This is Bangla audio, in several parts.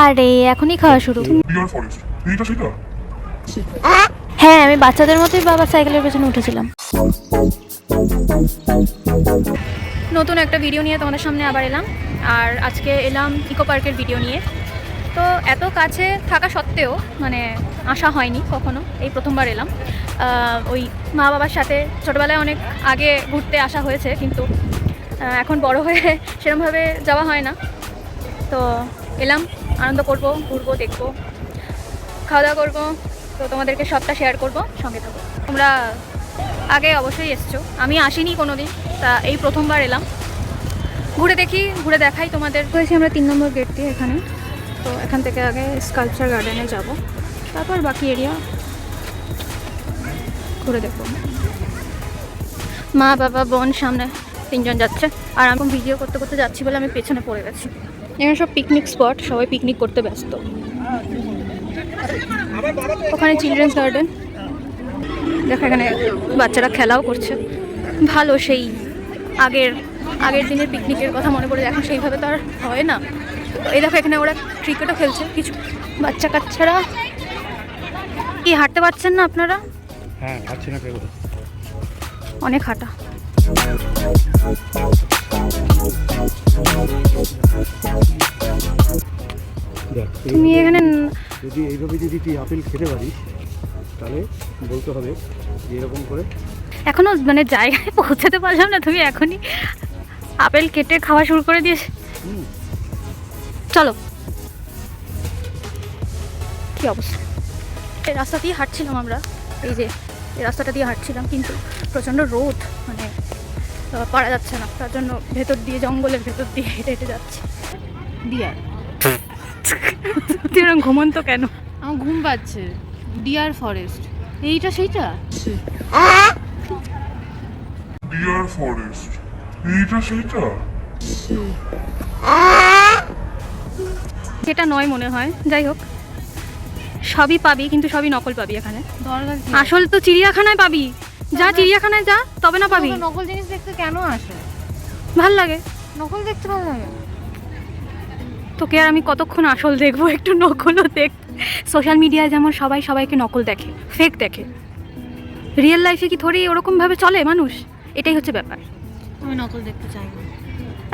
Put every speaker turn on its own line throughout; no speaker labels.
আরে এখনই খাওয়া শুরু।
ডিয়ার ফরেস্ট এইটা সেটা?
হ্যাঁ, আমি বাচ্চাদের মতোই বাবার সাইকেলের পেছনে উঠেছিলাম। নতুন একটা ভিডিও নিয়ে তোমাদের সামনে আবার এলাম। আর আজকে এলাম ইকো পার্কের ভিডিও নিয়ে। তো এত কাছে থাকা সত্ত্বেও মানে আসা হয়নি কখনো, এই প্রথমবার এলাম। ওই মা বাবার সাথে ছোটোবেলায় অনেক আগে ঘুরতে আসা হয়েছে, কিন্তু এখন বড় হয়ে সেরকমভাবে যাওয়া হয় না। তো এলাম, আনন্দ করব, ঘুরবো, দেখবো, খাওয়া দাওয়া করবো। তো তোমাদেরকে সবটা শেয়ার করব, সঙ্গে থাকো। তোমরা আগে অবশ্যই এসছো, আমি আসিনি কোনো দিন, তা এই প্রথমবার এলাম। ঘুরে দেখি, ঘুরে দেখাই তোমাদের। হয়েছি আমরা 3 নম্বর গেট দিয়ে এখানে। তো এখান থেকে আগে স্কাল্পচার গার্ডেনে যাব, তারপর বাকি এরিয়া ঘুরে দেখবো। মা বাবা বোন সামনে 3 জন যাচ্ছে, আর আমি ভিডিও করতে করতে যাচ্ছি বলে আমি পেছনে পড়ে গেছি। এখানে সব পিকনিক স্পট, সবাই পিকনিক করতে ব্যস্ত। ওখানে চিলড্রেন্স গার্ডেন, দেখো এখানে বাচ্চারা খেলাও করছে। ভালো, সেই আগের দিনের পিকনিকের কথা মনে পড়ে। এখন সেইভাবে তো আর হয় না। তো এই দেখো এখানে ওরা ক্রিকেটও খেলছে, কিছু বাচ্চা কাচ্চারা। কি হাঁটতে পারছেন না আপনারা?
হ্যাঁ, হাঁটছি না,
অনেক হাঁটা। তুমি এখানে
যদি এইভাবে যদি তুই আপেল খেতে পারিস তাহলে বলতে হবে যে এরকম করে।
এখনো মানে জায়গায় পৌঁছাতে পারলাম না, তুমি এখনই আপেল কেটে খাওয়া শুরু করে দিয়েছ। চলো, কি অবস্থা। এই রাস্তা দিয়ে হাঁটছিলাম আমরা, এই যে এই রাস্তাটা দিয়ে হাঁটছিলাম, কিন্তু প্রচণ্ড রোদ, মানে পারা যাচ্ছে না। তার জন্য ভেতর দিয়ে, জঙ্গলের ভেতর দিয়ে হেঁটে হেঁটে যাচ্ছি।
ডিয়ার
তুই এরকম ঘুমন্ত কেন?
আমার ঘুম পাচ্ছে। ডিয়ার ফরেস্ট এইটা সেইটা?
ডিয়ার ফরেস্ট এইটা সেটা?
সেটা নয় মনে হয়। যাই হোক, সবই পাবি, কিন্তু সবই নকল পাবি এখানে।
দরকার কি?
আসল তো চিড়িয়াখানায় পাবি। যা চিড়িয়াখানায় যা, তবে না পাবি।
নকল জিনিস দেখতে কেন আসে?
ভাল লাগে
নকল দেখতে ভালো লাগে।
তোকে আর আমি কতক্ষণ আসল দেখবো, একটু নকলও দেখ। সোশ্যাল মিডিয়ায় যেমন সবাই সবাইকে নকল দেখে, ফেক দেখে, রিয়েল লাইফে কি থোড়ি ওরকমভাবে চলে মানুষ? এটাই হচ্ছে ব্যাপার।
আমি নকল দেখতে চাই না।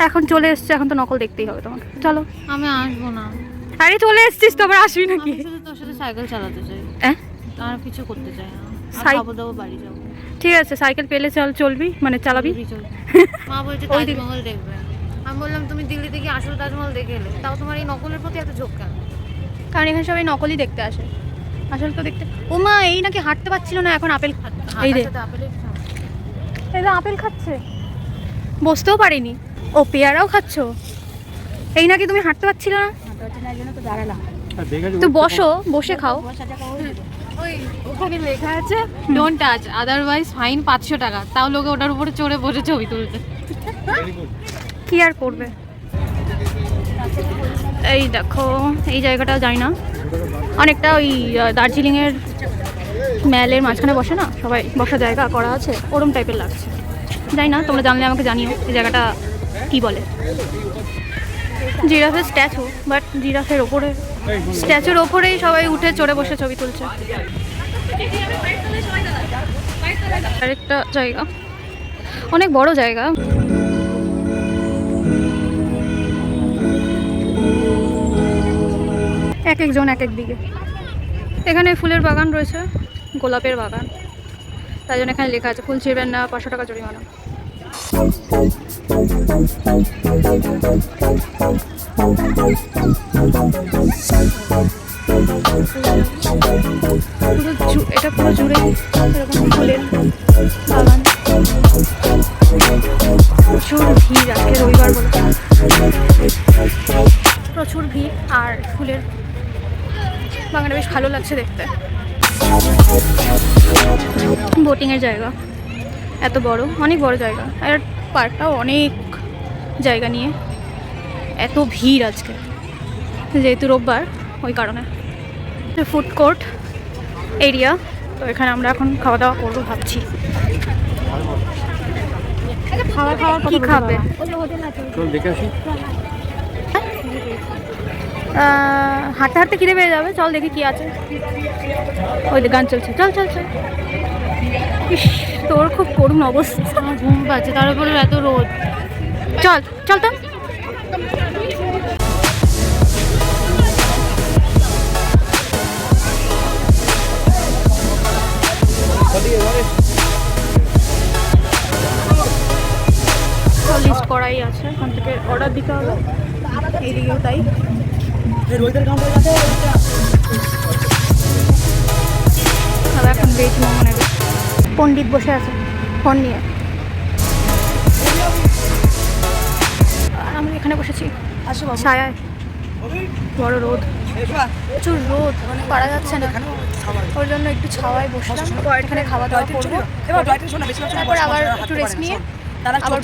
এখন চলে এসছে, এখন তো নকল দেখতেই হবে তোমাকে। চলো।
আমি আসবো না।
আরে চলে এসছিস তো, আবার আসবি নাকি?
আমি শুধু তোর সাথে সাইকেল চালাতে চাই, আর কিছু করতে চাই না। খাবো দাবো, বাড়ি যাবো।
ঠিক আছে, সাইকেল পেলে চলবি, মানে চালাবি।
মা বলছে
ওই
তাজমহল দেখবে। আমি বললাম তুমি দিল্লি থেকে আসল তাজমহল দেখে এলে, তাও তোমার এই নকলের প্রতি এত ঝোঁক কেন?
কারণ এখানে সবাই নকলই দেখতে আসে, আসল তো দেখতে। ও মা, এই নাকি হাঁটতে পারছিল না, এখন আপেল এই রে, এই যে আপেল খাচ্ছে, বসতেও পারিনি। ও পেয়ারাও খাচ্ছ? এই নাকি তুমি হাঁটতে পারছিল না, তো বসো, বসে খাও।
ওই ওখানে লেখা আছে ডোন্ট টাচ, আদারওয়াইজ ফাইন 500 টাকা। তাও লোকে ওটার উপরে চড়ে বসে ছবি তুলতে।
কি আর করবে। এই দেখো, এই জায়গাটা জানি না, অনেকটা ওই দার্জিলিংয়ের ম্যালের মাঝখানে বসে না সবাই, বসার জায়গা করা আছে, ওরম টাইপের লাগছে। জানি না, তোমরা জানলে আমাকে জানিও এই জায়গাটা কি বলে। জিরাফের স্ট্যাচু, বাট জিরাফের ওপরে, স্ট্যাচুর ওপরেই সবাই উঠে চড়ে বসে ছবি তুলছে। আরেকটা জায়গা, অনেক বড় জায়গা। এক একজন এক এক দিকে। এখানে ফুলের বাগান রয়েছে, গোলাপের বাগান, তাই জন্য এখানে লেখা আছে ফুল ছিঁড়বেন না, 500 টাকা জরিমানা। এটা পুরো জুড়ে এরকম ফুলের বাগান। প্রচুর ভিড়, আজকে রবিবার বলে প্রচুর ভিড়। আর ফুলের বাগানটা বেশ ভালো লাগছে দেখতে। বোটিংয়ের জায়গা, এত বড়, অনেক বড় জায়গা। আর পার্কটাও অনেক জায়গা নিয়ে। এত ভিড় আজকে, যেহেতু রোববার, ওই কারণে। ফুড কোর্ট এরিয়া, তো এখানে আমরা এখন খাওয়া দাওয়া করবো ভাবছি। কি খাবে?
চল দেখে আসি।
হাঁটতে হাঁটতে খিদে পেয়ে যাবে, চল দেখি কি আছে। ওই যে গান চলছে, চল চল চল। ইস, তোর খুব করুণ অবস্থা।
আমার ঘুম পাচ্ছে, তার উপরে এত রোদ।
চল চল তো। লিস্ট করাই আছে, ওখান থেকে অর্ডার দিতে হবে। এইদিকেও তাই। তবে এখন ভেজ মোমো নেবে। পণ্ডিত বসে আছে ফোন নিয়ে, আর আমি এখানে বসেছি ছায়ায়। বড় রোদ, প্রচুর রোদ, পারা যাচ্ছে না, ওর জন্য একটু ছাওয়ায় বসলাম। এখানে খাওয়া দাওয়া করবো, তারপর আবার একটু রেস্ট নিয়ে আবার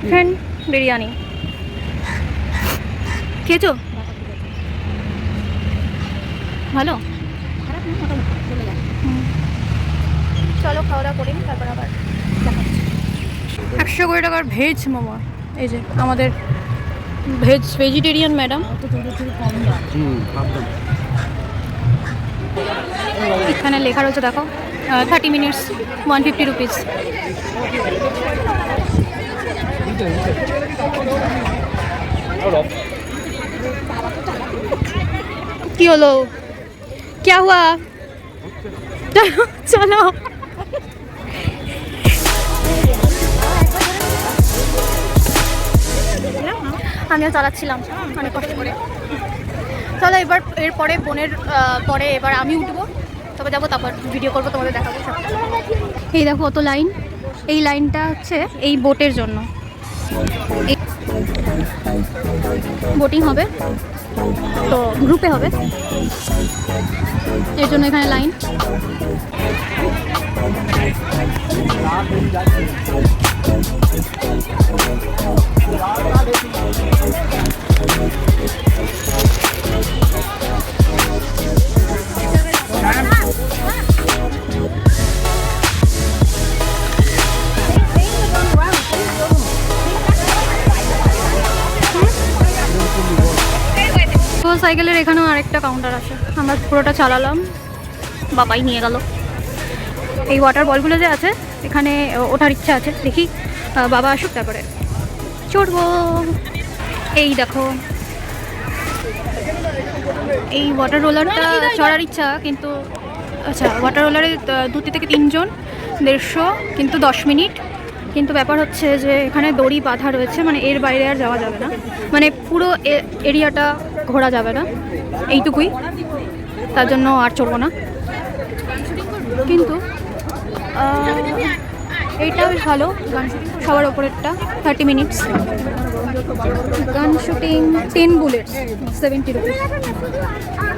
ফ্রেন্ড বিরিয়ানি খেয়েছো? ভালো, চলো খাওয়া দাওয়া করি, তারপর আবার 120 টাকার ভেজ মোমো। এই যে আমাদের ভেজিটেরিয়ান ম্যাডাম। এখানে লেখা রয়েছে দেখো, 30 মিনিটস 150 রুপিস। কি হলো, क्या हुआ? চলো চলো। আমিও চালাচ্ছিলাম অনেক কষ্ট করে। চলো এবার এরপরে বোনের পরে এবার আমি উঠবো, তবে যাবো, তারপর ভিডিও করবো, তোমাদের দেখাবো সব। এই দেখো অত লাইন, এই লাইনটা হচ্ছে এই বোটের জন্য। বোটিং হবে তো গ্রুপে হবে, এর জন্য এখানে লাইন। সাইকেলের এখানেও আরেকটা কাউন্টার আছে, আমরা পুরোটা চালালাম, বাবাই নিয়ে গেল। এই ওয়াটার বলগুলো যে আছে এখানে ওঠার ইচ্ছা আছে, দেখি বাবা আসুক তারপরে চড়বো। এই দেখো এই ওয়াটার রোলারটা চড়ার ইচ্ছা, কিন্তু আচ্ছা ওয়াটার রোলারে 2 থেকে 3 জন 150, কিন্তু 10 মিনিট। কিন্তু ব্যাপার হচ্ছে যে এখানে দড়ি বাঁধা রয়েছে, মানে এর বাইরে আর যাওয়া যাবে না, মানে পুরো এরিয়াটা ঘোরা যাবে না, এইটুকুই। তার জন্য আর চড়বো না। কিন্তু এইটা বেশ ভালো, গান শুটিং সবার ওপরেরটা 30 মিনিটস। গান শুটিং 10 বুলেটস 70 রুপিস।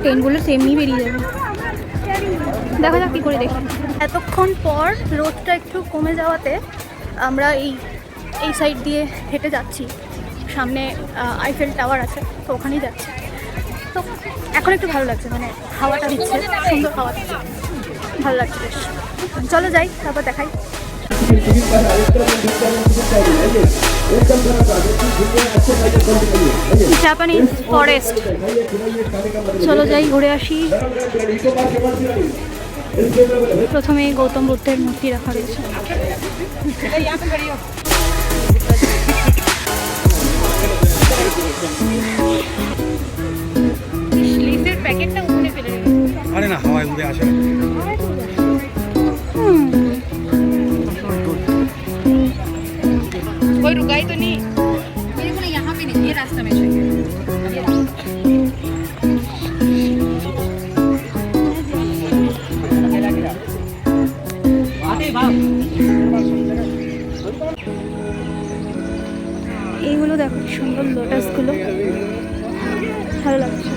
10 বুলেটস এমনি বেরিয়ে যাবে, দেখা যাক কী করে দেখি। এতক্ষণ পর রোদটা একটু কমে যাওয়াতে আমরা এই সাইড দিয়ে হেঁটে যাচ্ছি। সামনে আইফেল টাওয়ার আছে, তো ওখানেই যাচ্ছি। তো এখন একটু ভালো লাগছে, মানে হাওয়াটা দিচ্ছে, সুন্দর হাওয়া দিচ্ছে, ভালো লাগছে বেশ। চলো যাই, তারপর দেখাই। জাপানিজ ফরেস্ট, চলো যাই ঘুরে আসি। প্রথমে গৌতম বুদ্ধের মূর্তি রাখা রয়েছে। লিফের প্যাকেটটা উঠে ফেলে দিল।
আরে না, হাওয়ায় উড়ে আসে।
कोई रुकाई तो नहीं, मेरे को यहाँ पे नहीं, ये रास्ता में चाहिए। এইগুলো দেখো কি সুন্দর লোটাসগুলো, ভালো লাগছে।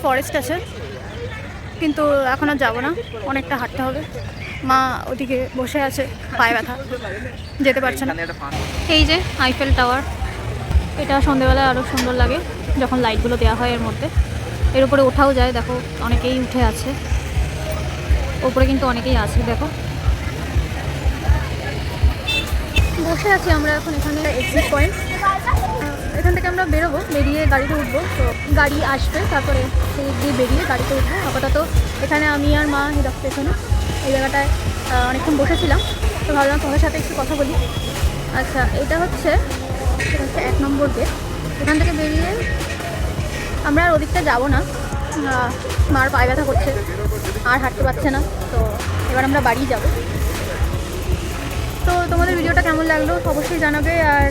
ফরেস্ট আছে, কিন্তু এখন আর যাবো না, অনেকটা হাঁটতে হবে। মা ওদিকে বসে আছে, পায়ে ব্যথা, যেতে পারছে না। এই যে আইফেল টাওয়ার, এটা সন্ধেবেলায় আরও সুন্দর লাগে যখন লাইটগুলো দেওয়া হয় এর মধ্যে। এর উপরে ওঠাও যায়, দেখো অনেকেই উঠে আছে, ওপরে কিন্তু অনেকেই আছে, দেখো বসে আছি আমরা এখন। এখানে এক্সিট পয়েন্ট, এখান থেকে আমরা বেরোবো, বেরিয়ে গাড়িতে উঠবো। তো গাড়ি আসবে, তারপরে সেই দিয়ে বেরিয়ে গাড়িতে উঠবো। আপাতত এখানে আমি আর মা হিরক পেছনে এই জায়গাটায় অনেকক্ষণ বসেছিলাম, তো ভাবলাম তোমার সাথে একটু কথা বলি। আচ্ছা, এটা হচ্ছে 1 নম্বর গেট। এখান থেকে বেরিয়ে আমরা আর ওদিকটা যাবো না, মার পায়ে ব্যথা করছে, আর হাঁটতে পারছে না, তো এবার আমরা বাড়ি যাব। তো তোমাদের ভিডিওটা কেমন লাগলো অবশ্যই জানাবে। আর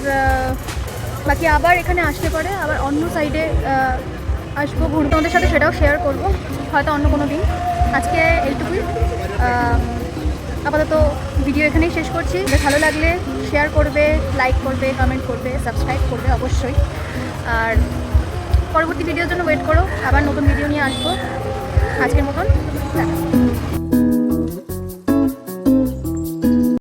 বাকি আবার এখানে আসতে পারে, আবার অন্য সাইডে আসবো ঘুরতে, তোমাদের সাথে সেটাও শেয়ার করব হয়তো অন্য কোনো দিন। আজকে এইটুকুই, আপাতত ভিডিও এখানেই শেষ করছি। ভালো লাগলে শেয়ার করবে, লাইক করবে, কমেন্ট করবে, সাবস্ক্রাইব করবে অবশ্যই। আর পরবর্তী ভিডিওর জন্য ওয়েট করো, আবার নতুন ভিডিও নিয়ে আসবো। আজকের মতন টাটা।